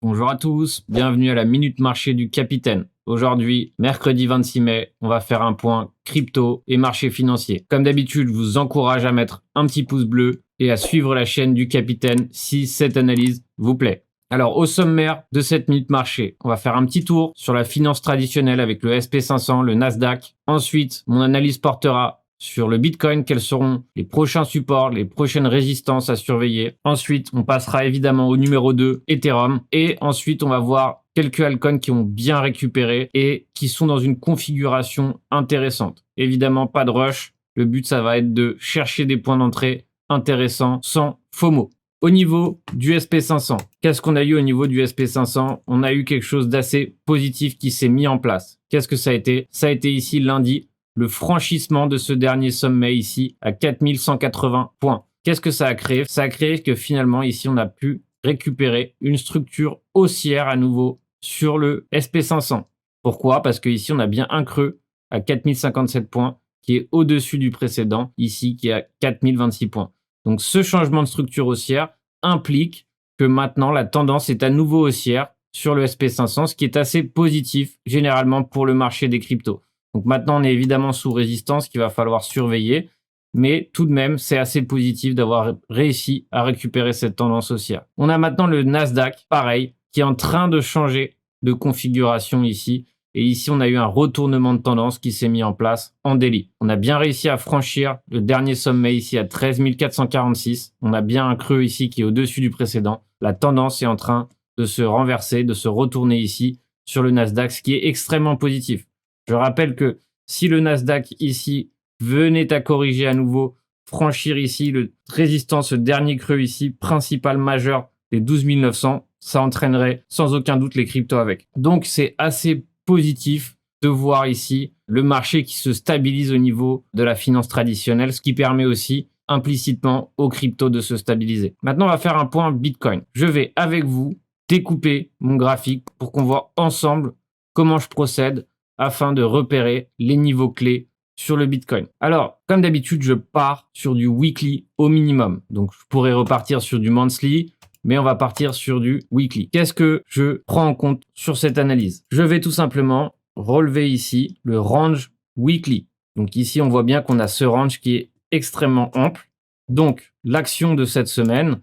Bonjour à tous, bienvenue à la Minute Marché du Capitaine. Aujourd'hui, mercredi 26 mai, on va faire un point crypto et marché financier. Comme d'habitude, je vous encourage à mettre un petit pouce bleu et à suivre la chaîne du Capitaine si cette analyse vous plaît. Alors, au sommaire de cette Minute Marché, on va faire un petit tour sur la finance traditionnelle avec le SP500, le Nasdaq. Ensuite, mon analyse portera sur le Bitcoin, quels seront les prochains supports, les prochaines résistances à surveiller. Ensuite, on passera évidemment au numéro 2, Ethereum. Et ensuite, on va voir quelques altcoins qui ont bien récupéré et qui sont dans une configuration intéressante. Évidemment, pas de rush. Le but, ça va être de chercher des points d'entrée intéressants sans FOMO. Au niveau du SP500, qu'est-ce qu'on a eu au niveau du SP500? On a eu quelque chose d'assez positif qui s'est mis en place. Qu'est-ce que ça a été? Ça a été ici lundi, le franchissement de ce dernier sommet ici à 4180 points. Qu'est-ce que ça a créé? Ça a créé que finalement ici on a pu récupérer une structure haussière à nouveau sur le SP500. Pourquoi? Parce que ici on a bien un creux à 4057 points qui est au-dessus du précédent, ici qui est à 4026 points. Donc ce changement de structure haussière implique que maintenant la tendance est à nouveau haussière sur le SP500, ce qui est assez positif généralement pour le marché des cryptos. Donc maintenant, on est évidemment sous résistance qu'il va falloir surveiller, mais tout de même, c'est assez positif d'avoir réussi à récupérer cette tendance haussière. On a maintenant le Nasdaq, pareil, qui est en train de changer de configuration ici. Et ici, on a eu un retournement de tendance qui s'est mis en place en daily. On a bien réussi à franchir le dernier sommet ici à 13 446. On a bien un creux ici qui est au-dessus du précédent. La tendance est en train de se renverser, de se retourner ici sur le Nasdaq, ce qui est extrêmement positif. Je rappelle que si le Nasdaq ici venait à corriger à nouveau, franchir ici le résistance, ce dernier creux ici, principal majeur des 12 900, ça entraînerait sans aucun doute les cryptos avec. Donc c'est assez positif de voir ici le marché qui se stabilise au niveau de la finance traditionnelle, ce qui permet aussi implicitement aux cryptos de se stabiliser. Maintenant, on va faire un point Bitcoin. Je vais avec vous découper mon graphique pour qu'on voit ensemble comment je procède afin de repérer les niveaux clés sur le Bitcoin. Alors, comme d'habitude, je pars sur du weekly au minimum. Donc, je pourrais repartir sur du monthly, mais on va partir sur du weekly. Qu'est-ce que je prends en compte sur cette analyse? Je vais tout simplement relever ici le range weekly. Donc ici, on voit bien qu'on a ce range qui est extrêmement ample. Donc, l'action de cette semaine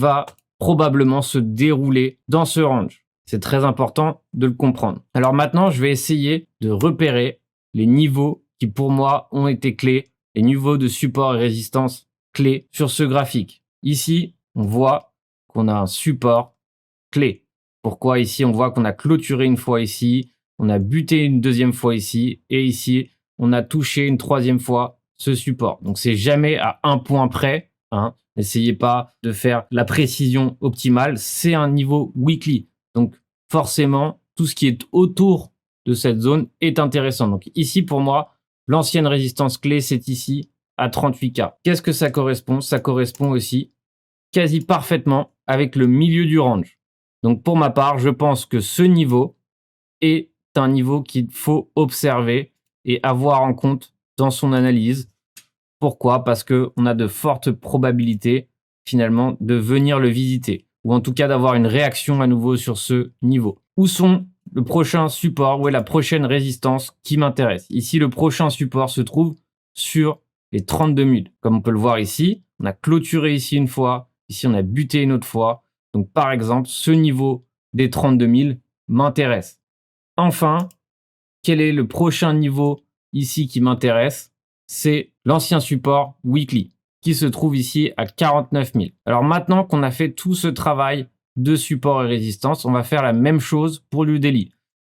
va probablement se dérouler dans ce range. C'est très important de le comprendre. Alors maintenant, je vais essayer de repérer les niveaux qui pour moi ont été clés, les niveaux de support et résistance clés sur ce graphique. Ici, on voit qu'on a un support clé. Pourquoi ici, on voit qu'on a clôturé une fois ici, on a buté une deuxième fois ici, et ici, on a touché une troisième fois ce support. Donc, c'est jamais à un point près, hein. N'essayez pas de faire la précision optimale. C'est un niveau weekly. Donc, forcément, tout ce qui est autour de cette zone est intéressant. Donc, ici, pour moi, l'ancienne résistance clé, c'est ici à 38K. Qu'est-ce que ça correspond? Ça correspond aussi quasi parfaitement avec le milieu du range. Donc, pour ma part, je pense que ce niveau est un niveau qu'il faut observer et avoir en compte dans son analyse. Pourquoi? Parce qu'on a de fortes probabilités finalement de venir le visiter ou en tout cas d'avoir une réaction à nouveau sur ce niveau. Où sont le prochain support, où est la prochaine résistance qui m'intéresse? Ici, le prochain support se trouve sur les 32 000. Comme on peut le voir ici, on a clôturé ici une fois, ici on a buté une autre fois. Donc par exemple, ce niveau des 32 000 m'intéresse. Enfin, quel est le prochain niveau ici qui m'intéresse? C'est l'ancien support weekly qui se trouve ici à 49 000. Alors maintenant qu'on a fait tout ce travail de support et résistance, on va faire la même chose pour le daily.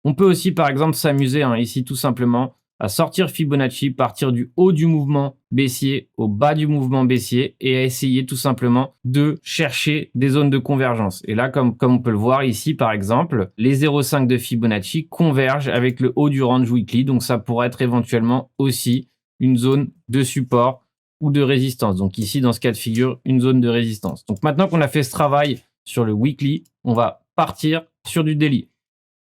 On peut aussi par exemple s'amuser ici tout simplement à sortir Fibonacci, partir du haut du mouvement baissier au bas du mouvement baissier et à essayer tout simplement de chercher des zones de convergence. Et là, comme on peut le voir ici par exemple, les 0,5 de Fibonacci convergent avec le haut du range weekly, donc ça pourrait être éventuellement aussi une zone de support ou de résistance. Donc ici, dans ce cas de figure, une zone de résistance. Donc maintenant qu'on a fait ce travail sur le weekly, on va partir sur du daily.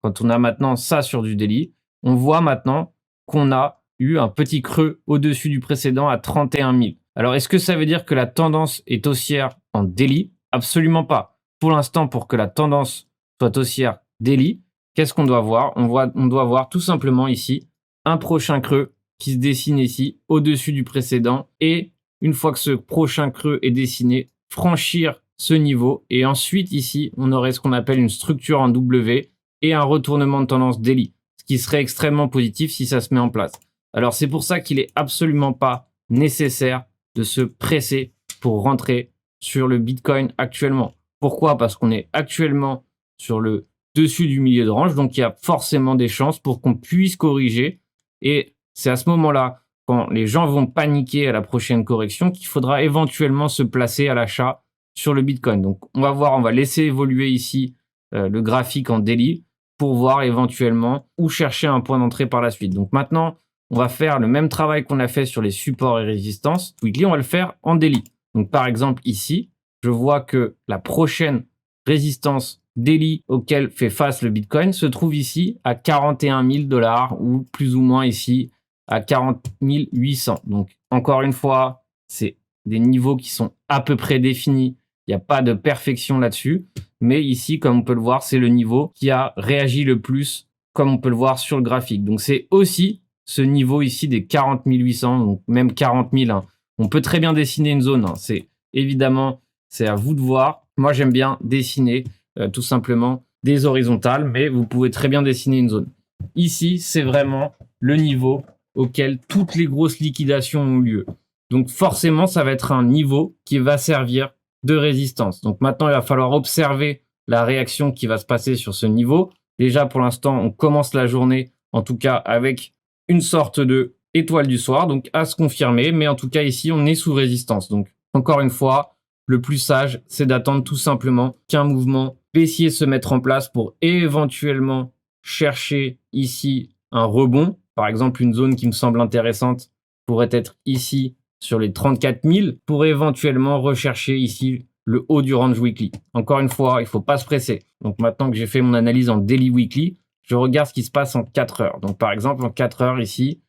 Quand on a maintenant ça sur du daily, on voit maintenant qu'on a eu un petit creux au-dessus du précédent à 31 000. Alors, est-ce que ça veut dire que la tendance est haussière en daily? Absolument pas. Pour l'instant, pour que la tendance soit haussière daily, qu'est-ce qu'on doit voir? On doit voir tout simplement ici un prochain creux qui se dessine ici au-dessus du précédent et une fois que ce prochain creux est dessiné, franchir ce niveau et ensuite ici, on aurait ce qu'on appelle une structure en W et un retournement de tendance daily, ce qui serait extrêmement positif si ça se met en place. Alors c'est pour ça qu'il est absolument pas nécessaire de se presser pour rentrer sur le Bitcoin actuellement. Pourquoi? Parce qu'on est actuellement sur le dessus du milieu de range, donc il y a forcément des chances pour qu'on puisse corriger et c'est à ce moment-là, quand les gens vont paniquer à la prochaine correction, qu'il faudra éventuellement se placer à l'achat sur le Bitcoin. Donc on va voir, on va laisser évoluer ici le graphique en daily pour voir éventuellement où chercher un point d'entrée par la suite. Donc maintenant, on va faire le même travail qu'on a fait sur les supports et résistances. Weekly, on va le faire en daily. Donc par exemple ici, je vois que la prochaine résistance daily auquel fait face le Bitcoin se trouve ici à 41 000 $ ou plus ou moins ici à 40 800. Donc encore une fois, c'est des niveaux qui sont à peu près définis. Il n'y a pas de perfection là-dessus. Mais ici, comme on peut le voir, c'est le niveau qui a réagi le plus, comme on peut le voir sur le graphique. Donc c'est aussi ce niveau ici des 40 800, donc même 40 000. Hein. On peut très bien dessiner une zone. Hein. C'est évidemment, c'est à vous de voir. Moi, j'aime bien dessiner tout simplement des horizontales, mais vous pouvez très bien dessiner une zone. Ici, c'est vraiment le niveau auquel toutes les grosses liquidations ont lieu. Donc forcément, ça va être un niveau qui va servir de résistance. Donc maintenant, il va falloir observer la réaction qui va se passer sur ce niveau. Déjà, pour l'instant, on commence la journée, en tout cas, avec une sorte de étoile du soir, donc à se confirmer. Mais en tout cas, ici, on est sous résistance. Donc, encore une fois, le plus sage, c'est d'attendre tout simplement qu'un mouvement baissier se mette en place pour éventuellement chercher ici un rebond. Par exemple, une zone qui me semble intéressante pourrait être ici sur les 34 000 pour éventuellement rechercher ici le haut du range weekly. Encore une fois, il ne faut pas se presser. Donc maintenant que j'ai fait mon analyse en daily weekly, je regarde ce qui se passe en 4 heures. Donc par exemple, en 4 heures ici,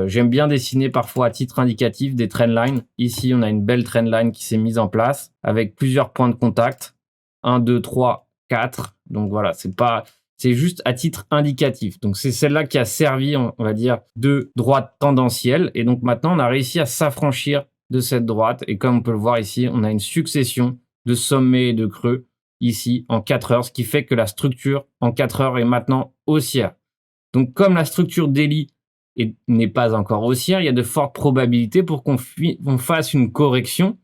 j'aime bien dessiner parfois à titre indicatif des trendlines. Ici, on a une belle trendline qui s'est mise en place avec plusieurs points de contact. 1, 2, 3, 4. Donc voilà, c'est juste à titre indicatif. Donc c'est celle-là qui a servi, on va dire, de droite tendancielle. Et donc maintenant, on a réussi à s'affranchir de cette droite. Et comme on peut le voir ici, on a une succession de sommets et de creux ici en 4 heures, ce qui fait que la structure en 4 heures est maintenant haussière. Donc comme la structure daily n'est pas encore haussière, il y a de fortes probabilités pour qu'on fasse une correction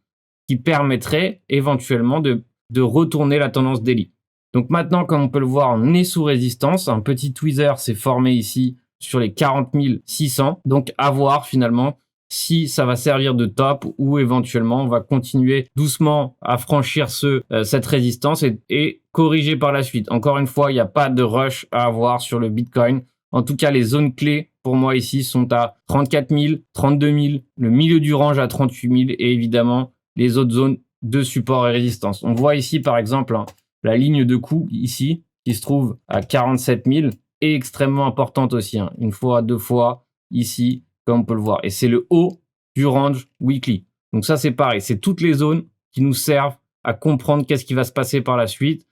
qui permettrait éventuellement de retourner la tendance daily. Donc maintenant, comme on peut le voir, on est sous résistance. Un petit tweezer s'est formé ici sur les 40 600. Donc à voir finalement si ça va servir de top ou éventuellement on va continuer doucement à franchir cette résistance et corriger par la suite. Encore une fois, il n'y a pas de rush à avoir sur le Bitcoin. En tout cas, les zones clés pour moi ici sont à 34 000, 32 000, le milieu du range à 38 000 et évidemment les autres zones de support et résistance. On voit ici par exemple la ligne de coup ici qui se trouve à 47 000 est extrêmement importante aussi. Hein. Une fois, deux fois ici, comme on peut le voir. Et c'est le haut du range weekly. Donc ça, c'est pareil. C'est toutes les zones qui nous servent à comprendre qu'est-ce qui va se passer par la suite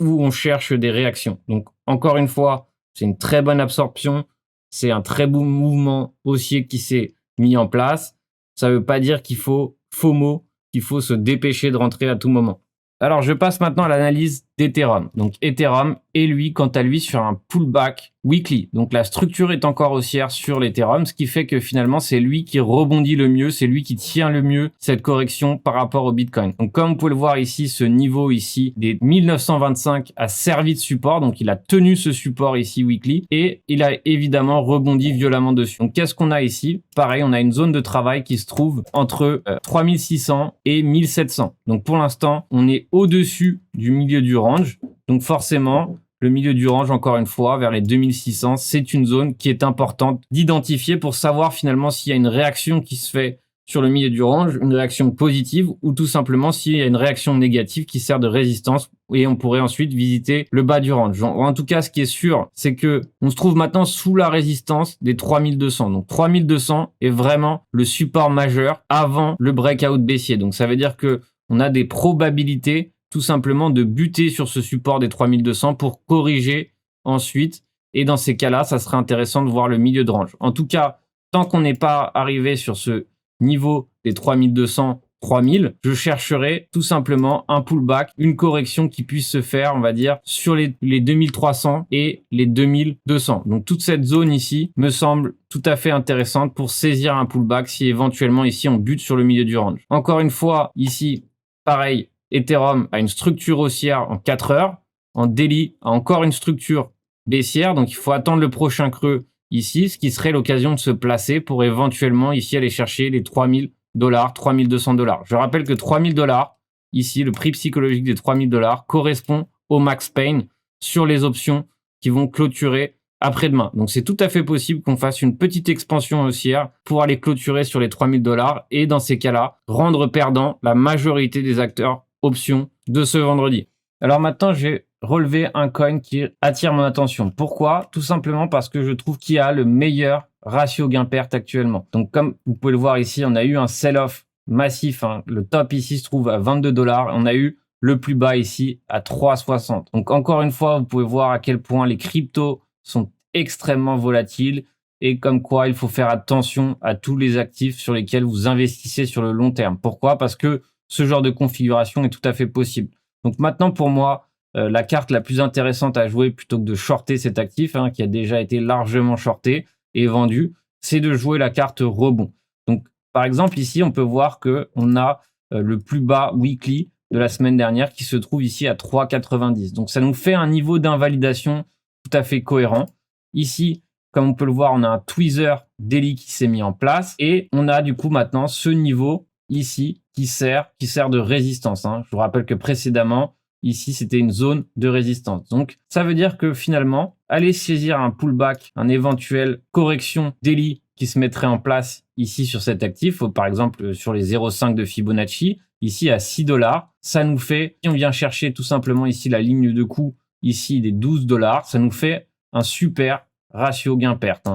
où on cherche des réactions. Donc encore une fois, c'est une très bonne absorption. C'est un très beau mouvement haussier qui s'est mis en place. Ça ne veut pas dire qu'il faut FOMO, qu'il faut se dépêcher de rentrer à tout moment. Alors, je passe maintenant à l'analyse d'Ethereum. Donc, Ethereum est lui, quant à lui, sur un pullback weekly. Donc, la structure est encore haussière sur l'Ethereum, ce qui fait que finalement, c'est lui qui rebondit le mieux, c'est lui qui tient le mieux cette correction par rapport au Bitcoin. Donc, comme vous pouvez le voir ici, ce niveau ici des 1925 a servi de support. Donc, il a tenu ce support ici weekly et il a évidemment rebondi violemment dessus. Donc, qu'est-ce qu'on a ici? Pareil, on a une zone de travail qui se trouve entre 3600 et 1700. Donc, pour l'instant, on est au-dessus du milieu du range. Donc forcément, le milieu du range, encore une fois, vers les 2600, c'est une zone qui est importante d'identifier pour savoir finalement s'il y a une réaction qui se fait sur le milieu du range, une réaction positive ou tout simplement s'il y a une réaction négative qui sert de résistance et on pourrait ensuite visiter le bas du range. En tout cas, ce qui est sûr, c'est que on se trouve maintenant sous la résistance des 3200. Donc 3200 est vraiment le support majeur avant le breakout baissier. Donc ça veut dire que on a des probabilités tout simplement de buter sur ce support des 3200 pour corriger ensuite. Et dans ces cas-là, ça serait intéressant de voir le milieu de range. En tout cas, tant qu'on n'est pas arrivé sur ce niveau des 3200, 3000, je chercherai tout simplement un pullback, une correction qui puisse se faire, on va dire, sur les 2300 et les 2200. Donc toute cette zone ici me semble tout à fait intéressante pour saisir un pullback si éventuellement ici on bute sur le milieu du range. Encore une fois, ici, pareil, Ethereum a une structure haussière en 4 heures. En daily, a encore une structure baissière. Donc il faut attendre le prochain creux ici, ce qui serait l'occasion de se placer pour éventuellement ici aller chercher les 3000 $, 3200 $. Je rappelle que 3000 $, ici, le prix psychologique des 3000 $, correspond au max pain sur les options qui vont clôturer après-demain. Donc, c'est tout à fait possible qu'on fasse une petite expansion haussière pour aller clôturer sur les 3000 $ et dans ces cas-là, rendre perdant la majorité des acteurs options de ce vendredi. Alors maintenant, j'ai relevé un coin qui attire mon attention. Pourquoi? Tout simplement parce que je trouve qu'il a le meilleur ratio gain-perte actuellement. Donc comme vous pouvez le voir ici, on a eu un sell-off massif. Le top ici se trouve à 22 $. On a eu le plus bas ici à 3,60. Donc encore une fois, vous pouvez voir à quel point les cryptos sont extrêmement volatiles et comme quoi il faut faire attention à tous les actifs sur lesquels vous investissez sur le long terme. Pourquoi? Parce que ce genre de configuration est tout à fait possible. Donc maintenant, pour moi, la carte la plus intéressante à jouer plutôt que de shorter cet actif, qui a déjà été largement shorté et vendu, c'est de jouer la carte rebond. Donc, par exemple, ici, on peut voir qu'on a le plus bas weekly de la semaine dernière qui se trouve ici à 3,90. Donc, ça nous fait un niveau d'invalidation tout à fait cohérent. Ici, comme on peut le voir, on a un tweezer daily qui s'est mis en place et on a du coup maintenant ce niveau ici qui sert de résistance. Je vous rappelle que précédemment, ici, c'était une zone de résistance. Donc, ça veut dire que finalement, aller saisir un pullback, un éventuel correction daily qui se mettrait en place ici sur cet actif, par exemple sur les 0,5 de Fibonacci, ici à 6 $, ça nous fait, si on vient chercher tout simplement ici la ligne de coût, ici des 12 $, ça nous fait un super ratio gain-perte.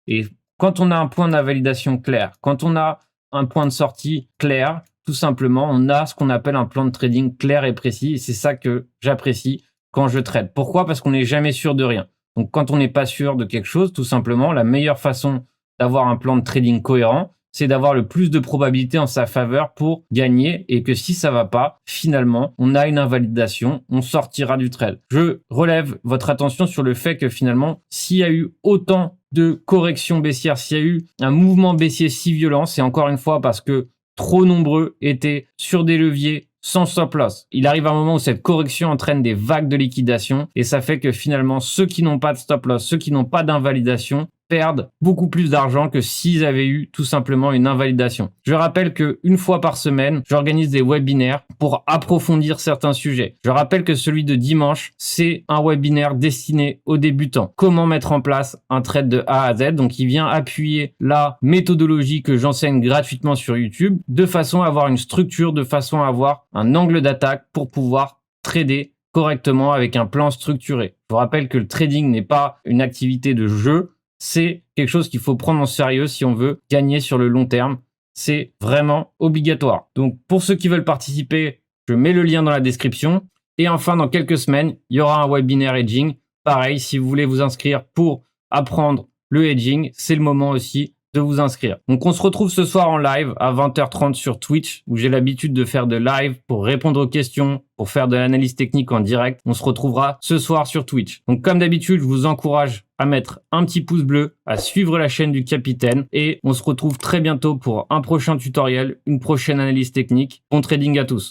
Et quand on a un point d'invalidation clair, quand on a un point de sortie clair, tout simplement, on a ce qu'on appelle un plan de trading clair et précis. Et c'est ça que j'apprécie quand je trade. Pourquoi? Parce qu'on n'est jamais sûr de rien. Donc, quand on n'est pas sûr de quelque chose, tout simplement, la meilleure façon d'avoir un plan de trading cohérent, c'est d'avoir le plus de probabilité en sa faveur pour gagner et que si ça va pas, finalement, on a une invalidation, on sortira du trade. Je relève votre attention sur le fait que finalement, s'il y a eu autant de corrections baissières, s'il y a eu un mouvement baissier si violent, c'est encore une fois parce que trop nombreux étaient sur des leviers sans stop loss. Il arrive un moment où cette correction entraîne des vagues de liquidation et ça fait que finalement, ceux qui n'ont pas de stop loss, ceux qui n'ont pas d'invalidation, perdent beaucoup plus d'argent que s'ils avaient eu tout simplement une invalidation. Je rappelle que une fois par semaine, j'organise des webinaires pour approfondir certains sujets. Je rappelle que celui de dimanche, c'est un webinaire destiné aux débutants. Comment mettre en place un trade de A à Z. Donc, il vient appuyer la méthodologie que j'enseigne gratuitement sur YouTube de façon à avoir une structure, de façon à avoir un angle d'attaque pour pouvoir trader correctement avec un plan structuré. Je vous rappelle que le trading n'est pas une activité de jeu. C'est quelque chose qu'il faut prendre en sérieux si on veut gagner sur le long terme. C'est vraiment obligatoire. Donc, pour ceux qui veulent participer, je mets le lien dans la description. Et enfin, dans quelques semaines, il y aura un webinaire hedging. Pareil, si vous voulez vous inscrire pour apprendre le hedging, c'est le moment aussi de vous inscrire. Donc, on se retrouve ce soir en live à 20h30 sur Twitch, où j'ai l'habitude de faire de live pour répondre aux questions, pour faire de l'analyse technique en direct. On se retrouvera ce soir sur Twitch. Donc, comme d'habitude, je vous encourage à mettre un petit pouce bleu, à suivre la chaîne du Capitaine et on se retrouve très bientôt pour un prochain tutoriel, une prochaine analyse technique. Bon trading à tous.